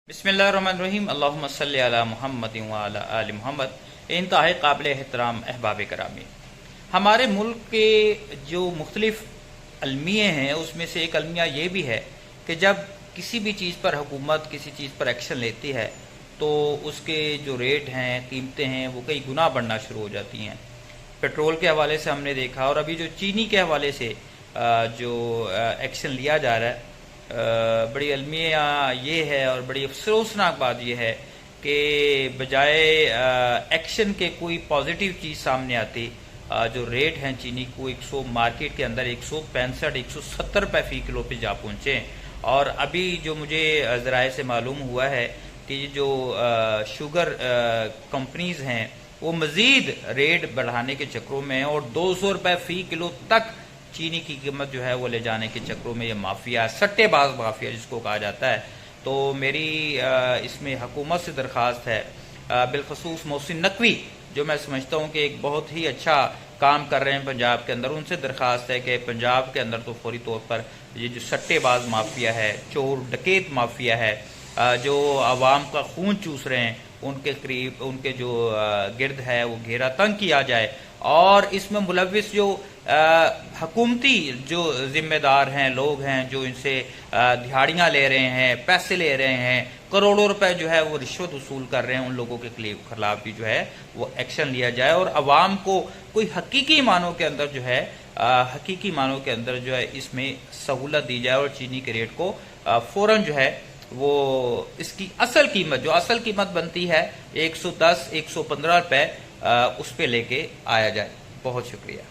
बिस्मिल्लाहिर्रहमानिर्रहीम अल्लाहुम्मा सल्लि अला मुहम्मद व अला आलि मुहम्मद। इंतहाई काबिल एहतराम अहबाब करामी, हमारे मुल्क के जो मुख्तलिफ अलमिये हैं उसमें से एक अलमिया ये भी है कि जब किसी भी चीज़ पर हुकूमत किसी चीज़ पर एक्शन लेती है तो उसके जो रेट हैं, कीमतें हैं, वो कई गुना बढ़ना शुरू हो जाती हैं। पेट्रोल के हवाले से हमने देखा, और अभी जो चीनी के हवाले से जो एक्शन लिया जा रहा है, बड़ी अलमिया ये है और बड़ी अफसोसनाक बात ये है कि बजाय एक्शन के कोई पॉजिटिव चीज़ सामने आती, जो रेट हैं चीनी को 100 मार्केट के अंदर 165-170 रुपये फ़ी किलो पे जा पहुँचे। और अभी जो मुझे ज़राए से मालूम हुआ है कि जो शुगर कंपनीज़ हैं वो मज़ीद रेट बढ़ाने के चक्रों में हैं और 200 रुपये फ़ी किलो तक चीनी की कीमत जो है वो ले जाने के चक्रों में ये माफिया, सट्टेबाज माफिया जिसको कहा जाता है। तो मेरी इसमें हुकूमत से दरख्वास्त है, बिलखसूस मोहसिन नकवी जो मैं समझता हूँ कि एक बहुत ही अच्छा काम कर रहे हैं पंजाब के अंदर, उनसे दरख्वास्त है कि पंजाब के अंदर तो फौरी तौर पर ये जो सट्टेबाज माफिया है, चोर डकैत माफिया है, जो आवाम का खून चूस रहे हैं, उनके करीब उनके जो गिर्द है वो घेरा तंग किया जाए। और इसमें मुलविस जो हकूमती जो जिम्मेदार हैं, लोग हैं जो इनसे दिहाड़ियाँ ले रहे हैं, पैसे ले रहे हैं, करोड़ों रुपए जो है वो रिश्वत वसूल कर रहे हैं, उन लोगों के खिलाफ भी जो है वो एक्शन लिया जाए और अवाम को कोई हकीकी मानों के अंदर जो है हकीकी मानों के अंदर जो है इसमें सहूलत दी जाए और चीनी के रेट को फ़ौरन जो है वो इसकी असल कीमत बनती है 110-115 रुपये उस पर लेके आया जाए। बहुत शुक्रिया।